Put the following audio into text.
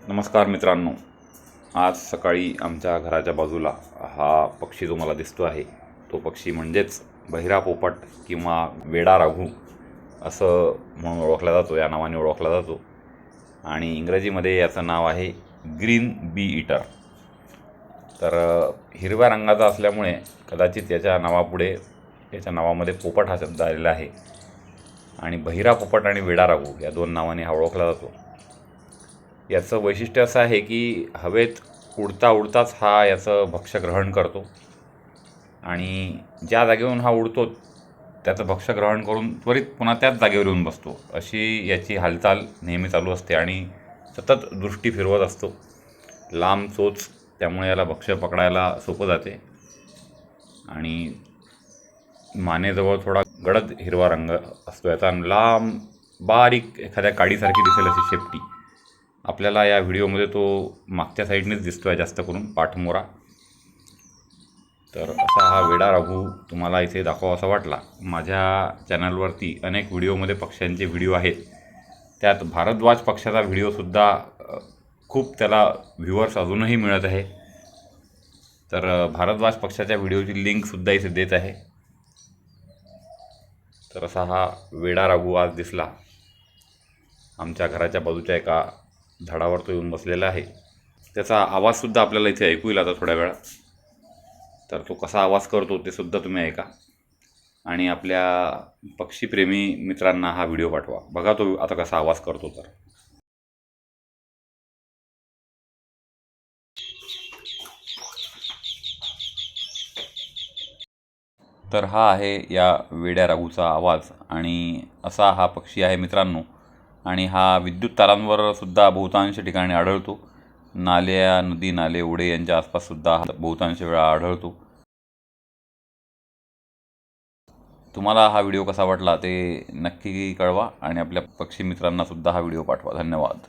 नमस्कार मित्रांनो, आज सकाळी आमच्या घराच्या बाजूला हा पक्षी जो मला दिसतो आहे तो पक्षी म्हणजेच बहिरा पोपट किंवा वेडा राघू असं म्हणून ओळखला जातो, या नावाने ओळखला जातो. आणि इंग्रजीमध्ये याचं नाव आहे ग्रीन बी ईटर. तर हिरव्या रंगाचा असल्यामुळे कदाचित याच्या नावामध्ये पोपट हा शब्द आलेला आहे. आणि बहिरा पोपट आणि वेडा राघू या दोन नावाने हा ओळखला जातो. याचं वैशिष्ट्य असं आहे की हवेत उडता उडताच हा याचं भक्ष्य ग्रहण करतो आणि ज्या जागेवरून हा उडतो त्याचं भक्ष्य ग्रहण करून त्वरित पुन्हा त्याच जागेवर येऊन बसतो, अशी याची हालचाल नेहमी चालू असते आणि सतत दृष्टी फिरवत असतो. लांब चोच, त्यामुळे याला भक्ष्य पकडायला सोपं जाते. आणि मानेजवळ थोडा गडद हिरवा रंग असतो याचा, लांब बारीक एखाद्या काडीसारखी दिसेल अशी शेपटी. आपल्याला या व्हिडिओमध्ये तो मागच्या साईडनेच दिसतो आहे, जास्त करून पाठमोरा. तर असा हा वेडा राघू तुम्हाला इथे दाखवावासा वाटला. माझ्या चॅनलवरती अनेक व्हिडिओमध्ये पक्ष्यांचे व्हिडिओ आहेत. त्यात भारद्वाज पक्षाचा व्हिडिओसुद्धा खूप त्याला व्ह्यूअर्स अजूनही मिळत आहे. तर भारद्वाज पक्षाच्या व्हिडिओची लिंकसुद्धा इथे देत आहे. तर असा हा वेडा राघू आज दिसला. आमच्या घराच्या बाजूच्या एका झाडावर तो येऊन बसलेला आहे. त्याचा आवाजसुद्धा आपल्याला इथे ऐकू येईल आता थोड्या वेळात. तर तो कसा आवाज करतो ते सुद्धा तुम्ही ऐका आणि आपल्या पक्षीप्रेमी मित्रांना हा व्हिडिओ पाठवा. बघा तो आता कसा आवाज करतो. तर हा आहे या वेड्या राघूचा आवाज. आणि असा हा पक्षी आहे मित्रांनो. आणि हा विद्युत तारांवर सुद्धा बहुतांश ठिकाणी आढळतो. नाल्या, नदी नाले, ओढे यांच्या आसपाससुद्धा बहुतांश वेळा आढळतो. तुम्हाला हा व्हिडिओ कसा वाटला ते नक्की कळवा आणि आपल्या पक्षी मित्रांनासुद्धा हा व्हिडिओ पाठवा. धन्यवाद.